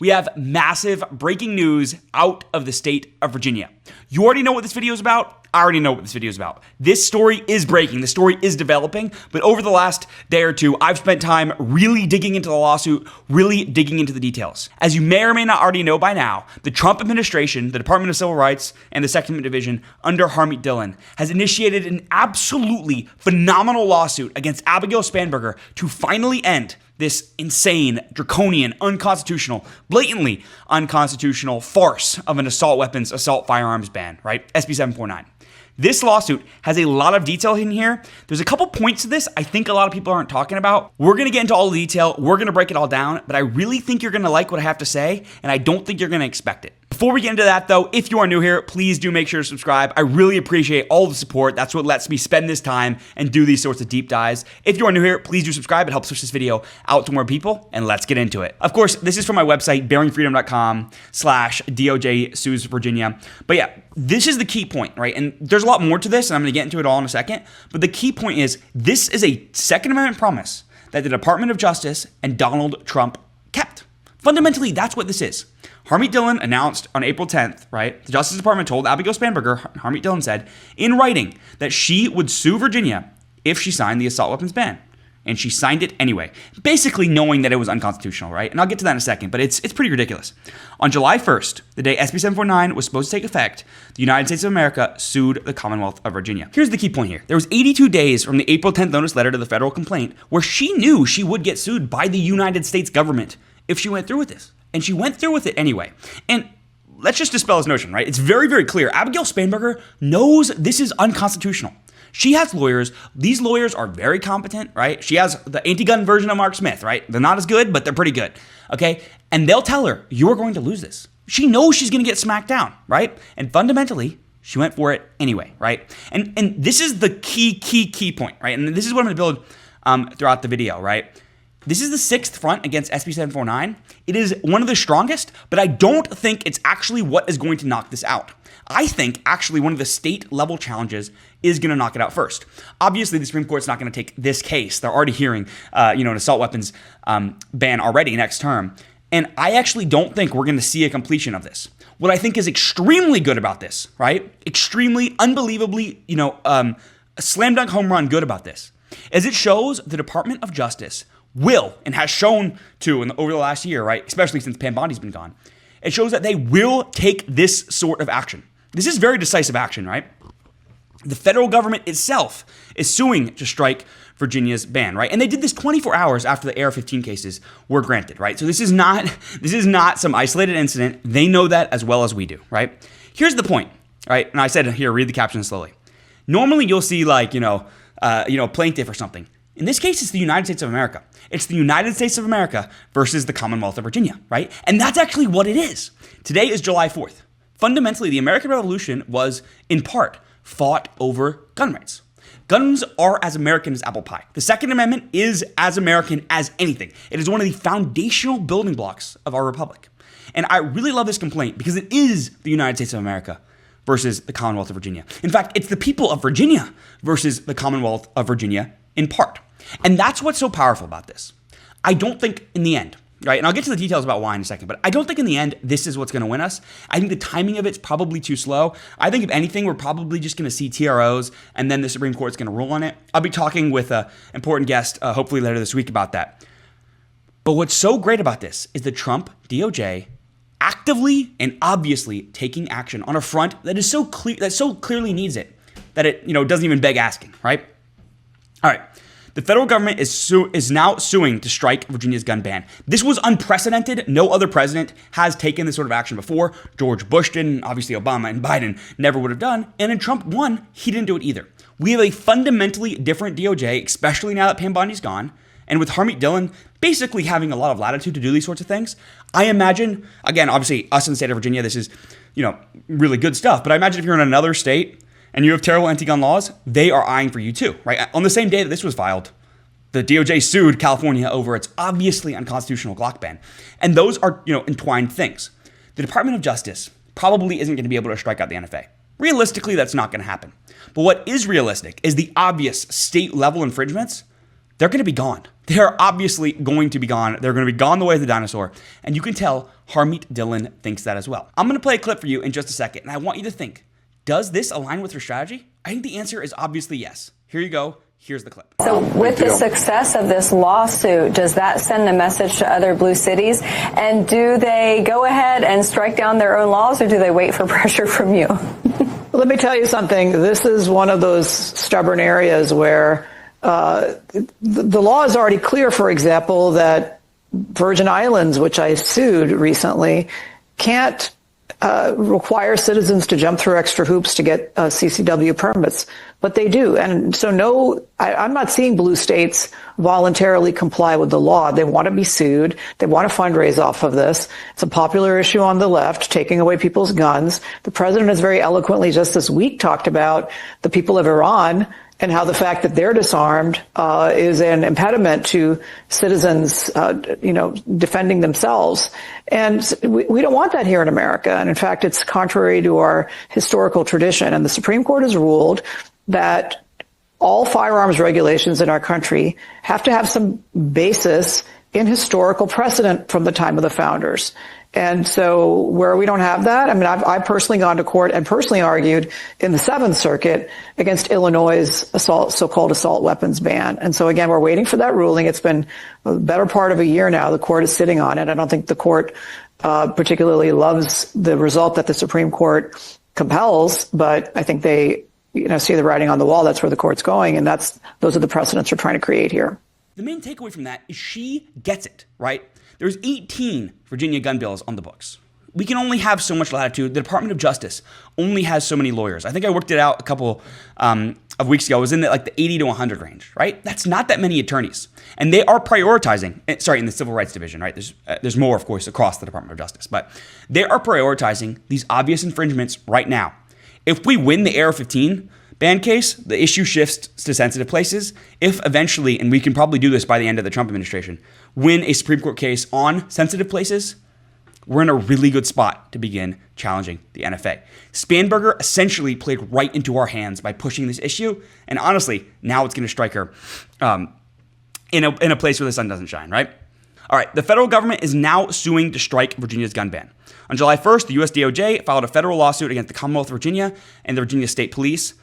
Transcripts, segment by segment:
We have massive breaking news out of the state of Virginia. You already know what this video is about. I already know what this video is about. This story is breaking. The story is developing. But over the last day or two, I've spent time really digging into the lawsuit, really digging into the details. As you may or may not already know by now, the Trump administration, the Department of Civil Rights, and the Second Division under Harmeet Dillon has initiated an absolutely phenomenal lawsuit against Abigail Spanberger to finally end this insane, draconian, unconstitutional, blatantly unconstitutional farce of an assault firearms ban, right? SB 749. This lawsuit has a lot of detail in here. There's a couple points to this I think a lot of people aren't talking about. We're going to get into all the detail. We're going to break it all down, but I really think you're going to like what I have to say, and I don't think you're going to expect it. Before we get into that, though, if you are new here, please do make sure to subscribe. I really appreciate all the support. That's what lets me spend this time and do these sorts of deep dives. If you are new here, please do subscribe. It helps push this video out to more people, and let's get into it. Of course, this is from my website, bearingfreedom.com/DOJ sues Virginia. But yeah, this is the key point, right? And there's a lot more to this, and I'm going to get into it all in a second. But the key point is this is a Second Amendment promise that the Department of Justice and Donald Trump kept. Fundamentally, that's what this is. Harmeet Dillon announced on April 10th, right? The Justice Department told Abigail Spanberger, Harmeet Dillon said, in writing that she would sue Virginia if she signed the assault weapons ban. And she signed it anyway, basically knowing that it was unconstitutional, right? And I'll get to that in a second, but it's pretty ridiculous. On July 1st, the day SB 749 was supposed to take effect, the United States of America sued the Commonwealth of Virginia. Here's the key point here. There was 82 days from the April 10th notice letter to the federal complaint where she knew she would get sued by the United States government if she went through with this. And she went through with it anyway. And let's just dispel this notion, right? It's very, very clear. Abigail Spanberger knows this is unconstitutional. She has lawyers. These lawyers are very competent, right? She has the anti-gun version of Mark Smith, right? They're not as good, but they're pretty good, okay? And they'll tell her, you're going to lose this. She knows she's going to get smacked down, right? And fundamentally, she went for it anyway, right? And this is the key point, right? And this is what I'm going to build throughout the video, right? This is the sixth front against SB 749. It is one of the strongest, but I don't think it's actually what is going to knock this out. I think actually one of the state level challenges is going to knock it out first. Obviously, the Supreme Court's not going to take this case. They're already hearing, an assault weapons ban already next term. And I actually don't think we're going to see a completion of this. What I think is extremely good about this, right? Extremely, unbelievably, a slam dunk home run good about this is it shows the Department of Justice will, and has shown to over the last year, right, especially since Pam Bondi's been gone, it shows that they will take this sort of action. This is very decisive action, right? The federal government itself is suing to strike Virginia's ban, right? And they did this 24 hours after the AR-15 cases were granted, right? So this is not some isolated incident. They know that as well as we do, right? Here's the point, right? And I said here, read the caption slowly. Normally you'll see plaintiff or something. In this case, it's the United States of America. It's the United States of America versus the Commonwealth of Virginia, right? And that's actually what it is. Today is July 4th. Fundamentally, the American Revolution was, in part, fought over gun rights. Guns are as American as apple pie. The Second Amendment is as American as anything. It is one of the foundational building blocks of our republic. And I really love this complaint because it is the United States of America versus the Commonwealth of Virginia. In fact, it's the people of Virginia versus the Commonwealth of Virginia in part. And that's what's so powerful about this. I don't think in the end, right, and I'll get to the details about why in a second, but I don't think in the end this is what's going to win us. I think the timing of it's probably too slow. I think if anything, we're probably just going to see TROs and then the Supreme Court's going to rule on it. I'll be talking with an important guest hopefully later this week about that. But what's so great about this is the Trump DOJ actively and obviously taking action on a front that is so clear, that so clearly needs it, that it doesn't even beg asking, right? All right. The federal government is now suing to strike Virginia's gun ban. This was unprecedented. No other president has taken this sort of action before. George Bush didn't. Obviously, Obama and Biden never would have done. And when Trump won, he didn't do it either. We have a fundamentally different DOJ, especially now that Pam Bondi's gone. And with Harmeet Dillon basically having a lot of latitude to do these sorts of things, I imagine, again, obviously us in the state of Virginia, this is, really good stuff. But I imagine if you're in another state and you have terrible anti-gun laws, they are eyeing for you too, right? On the same day that this was filed, the DOJ sued California over its obviously unconstitutional Glock ban. And those are, entwined things. The Department of Justice probably isn't going to be able to strike out the NFA. Realistically, that's not going to happen. But what is realistic is the obvious state level infringements, they're going to be gone They're obviously going to be gone. They're going to be gone the way of the dinosaur. And you can tell Harmeet Dillon thinks that as well. I'm going to play a clip for you in just a second, and I want you to think, does this align with her strategy? I think the answer is obviously yes. Here you go. Here's the clip. So with the success of this lawsuit, does that send a message to other blue cities? And do they go ahead and strike down their own laws, or do they wait for pressure from you? Let me tell you something. This is one of those stubborn areas where the law is already clear, for example, that Virgin Islands, which I sued recently, can't require citizens to jump through extra hoops to get CCW permits, but they do. And so I'm not seeing blue states voluntarily comply with the law. They want to be sued. They want to fundraise off of this. It's a popular issue on the left, taking away people's guns. The president has very eloquently just this week talked about the people of Iran and how the fact that they're disarmed is an impediment to citizens, defending themselves. And we don't want that here in America. And in fact, it's contrary to our historical tradition. And the Supreme Court has ruled that all firearms regulations in our country have to have some basis in historical precedent from the time of the founders. And so where we don't have that, I mean, I've personally gone to court and personally argued in the Seventh Circuit against Illinois' so-called assault weapons ban. And so again, we're waiting for that ruling. It's been a better part of a year now. The court is sitting on it. I don't think the court particularly loves the result that the Supreme Court compels, but I think they see the writing on the wall. That's where the court's going. And those are the precedents we're trying to create here. The main takeaway from that is she gets it, right? There's 18 Virginia gun bills on the books. We can only have so much latitude. The Department of Justice only has so many lawyers. I think I worked it out a couple of weeks ago. It was in the 80 to 100 range, right? That's not that many attorneys. And they are prioritizing, in the Civil Rights Division, right? There's more, of course, across the Department of Justice. But they are prioritizing these obvious infringements right now. If we win the AR-15 ban case, the issue shifts to sensitive places. If eventually, and we can probably do this by the end of the Trump administration, win a Supreme Court case on sensitive places, we're in a really good spot to begin challenging the NFA. Spanberger essentially played right into our hands by pushing this issue, and honestly, now it's going to strike her in a place where the sun doesn't shine, right? All right, the federal government is now suing to strike Virginia's gun ban. On July 1st, the U.S. DOJ filed a federal lawsuit against the Commonwealth of Virginia and the Virginia State Police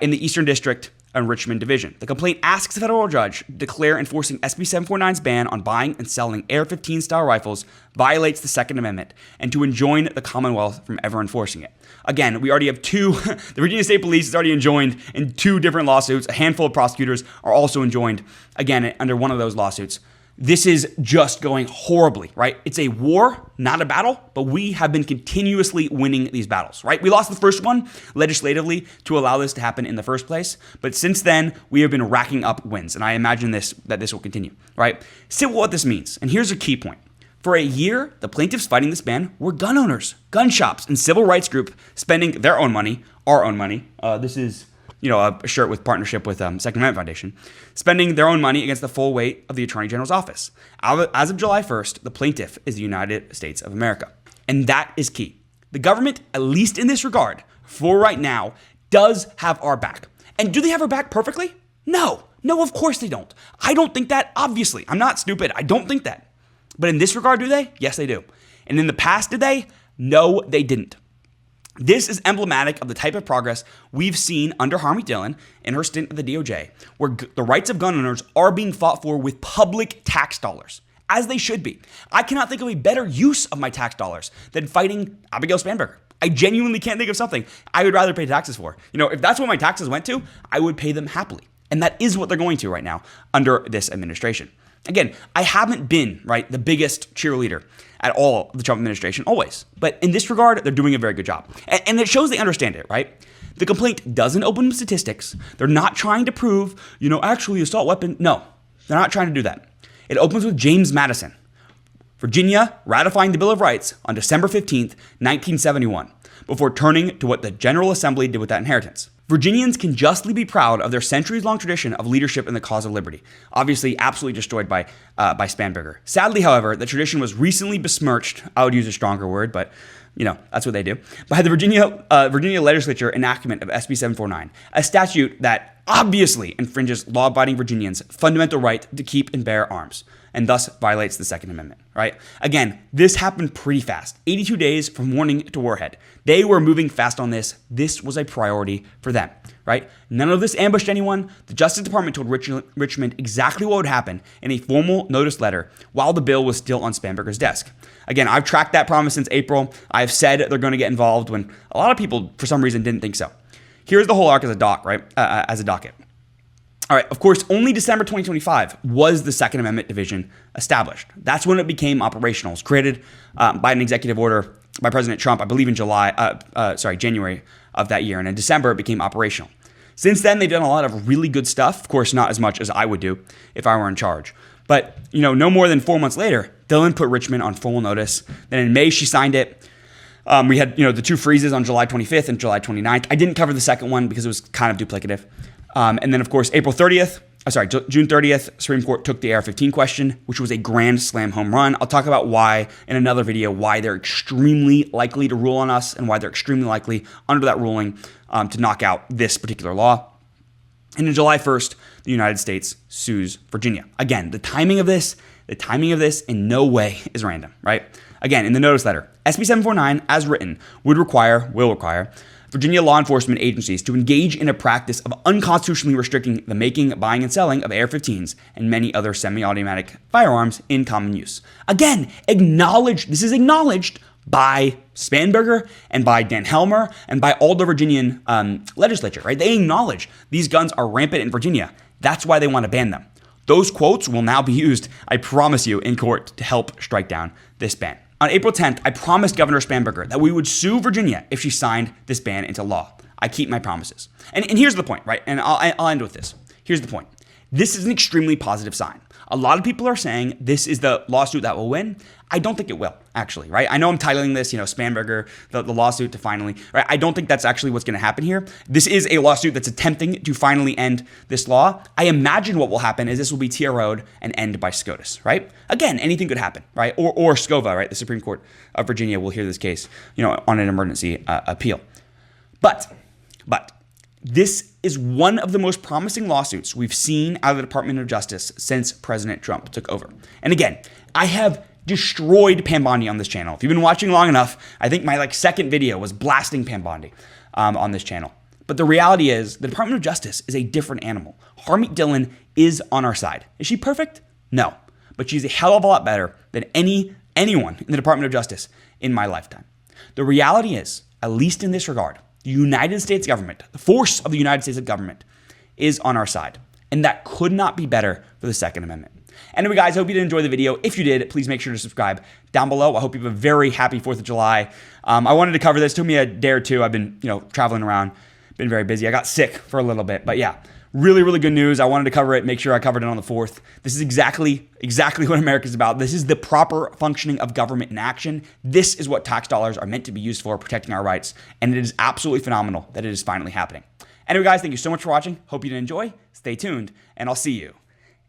in the Eastern District and Richmond Division. The complaint asks the federal judge to declare enforcing SB 749's ban on buying and selling AR-15 style rifles violates the Second Amendment and to enjoin the Commonwealth from ever enforcing it. Again, we already have the Virginia State Police is already enjoined in 2 different lawsuits. A handful of prosecutors are also enjoined, again, under one of those lawsuits. This is just going horribly, right? It's a war, not a battle, but we have been continuously winning these battles, right? We lost the first one legislatively to allow this to happen in the first place, but since then, we have been racking up wins, and I imagine that this will continue, right? See what this means, and here's a key point. For a year, the plaintiffs fighting this ban were gun owners, gun shops, and civil rights groups spending their own money, our own money. This is a shirt with partnership with Second Amendment Foundation, spending their own money against the full weight of the Attorney General's office. As of July 1st, the plaintiff is the United States of America. And that is key. The government, at least in this regard, for right now, does have our back. And do they have our back perfectly? No. No, of course they don't. I don't think that, obviously. I'm not stupid. I don't think that. But in this regard, do they? Yes, they do. And in the past, did they? No, they didn't. This is emblematic of the type of progress we've seen under Harmeet Dillon in her stint at the DOJ, where the rights of gun owners are being fought for with public tax dollars, as they should be. I cannot think of a better use of my tax dollars than fighting Abigail Spanberger. I genuinely can't think of something I would rather pay taxes for. If that's what my taxes went to, I would pay them happily. And that is what they're going to right now under this administration. Again, I haven't been, the biggest cheerleader at all of the Trump administration, always. But in this regard, they're doing a very good job. And it shows they understand it, right? The complaint doesn't open with statistics. They're not trying to prove, actually assault weapon. No, they're not trying to do that. It opens with James Madison, Virginia ratifying the Bill of Rights on December 15th, 1971, before turning to what the General Assembly did with that inheritance. Virginians can justly be proud of their centuries-long tradition of leadership in the cause of liberty, obviously absolutely destroyed by Spanberger. Sadly, however, the tradition was recently besmirched, I would use a stronger word, but That's what they do. By the Virginia legislature enactment of SB 749, a statute that obviously infringes law-abiding Virginians' fundamental right to keep and bear arms, and thus violates the Second Amendment, right? Again, this happened pretty fast. 82 days from warning to warhead. They were moving fast on this. This was a priority for them, right? None of this ambushed anyone. The Justice Department told Richmond exactly what would happen in a formal notice letter while the bill was still on Spanberger's desk. Again, I've tracked that promise since April. I've said they're going to get involved when a lot of people, for some reason, didn't think so. Here's the whole arc as a docket. All right, of course, only December 2025 was the Second Amendment division established. That's when it became operational. It was created by an executive order by President Trump, I believe in January of that year. And in December, it became operational. Since then, they've done a lot of really good stuff. Of course, not as much as I would do if I were in charge. But, no more than 4 months later, Dillon put Richmond on formal notice. Then in May, she signed it. We had, the two freezes on July 25th and July 29th. I didn't cover the second one because it was kind of duplicative. And then, of course, June 30th, Supreme Court took the AR-15 question, which was a grand slam home run. I'll talk about why in another video, why they're extremely likely to rule on us and why they're extremely likely under that ruling to knock out this particular law. And on July 1st, the United States sues Virginia. Again, the timing of this in no way is random, right? Again, in the notice letter, SB 749, as written, will require Virginia law enforcement agencies to engage in a practice of unconstitutionally restricting the making, buying, and selling of AR-15s and many other semi-automatic firearms in common use. Again, this is acknowledged by Spanberger and by Dan Helmer and by all the Virginian legislature, right? They acknowledge these guns are rampant in Virginia. That's why they want to ban them. Those quotes will now be used, I promise you, in court to help strike down this ban. On April 10th, I promised Governor Spanberger that we would sue Virginia if she signed this ban into law. I keep my promises. And here's the point, right? And I'll end with this. Here's the point. This is an extremely positive sign. A lot of people are saying this is the lawsuit that will win. I don't think it will, actually, right? I know I'm titling this, Spanberger, the lawsuit to finally, right? I don't think that's actually what's going to happen here. This is a lawsuit that's attempting to finally end this law. I imagine what will happen is this will be TRO'd and end by SCOTUS, right? Again, anything could happen, right? Or SCOVA, right? The Supreme Court of Virginia will hear this case, on an emergency appeal. But this is one of the most promising lawsuits we've seen out of the Department of Justice since President Trump took over. And again, I have destroyed Pam Bondi on this channel. If you've been watching long enough, I think my second video was blasting Pam Bondi on this channel. But the reality is the Department of Justice is a different animal. Harmeet Dillon is on our side. Is she perfect? No. But she's a hell of a lot better than anyone in the Department of Justice in my lifetime. The reality is, at least in this regard, the United States government, the force of the United States government, is on our side. And that could not be better for the Second Amendment. Anyway, guys, I hope you did enjoy the video. If you did, please make sure to subscribe down below. I hope you have a very happy 4th of July. I wanted to cover this. It took me a day or two. I've been, traveling around, been very busy. I got sick for a little bit, but yeah, really, really good news. I wanted to cover it, make sure I covered it on the 4th. This is exactly what America's about. This is the proper functioning of government in action. This is what tax dollars are meant to be used for, protecting our rights. And it is absolutely phenomenal that it is finally happening. Anyway, guys, thank you so much for watching. Hope you did enjoy. Stay tuned, and I'll see you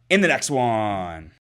in the next one.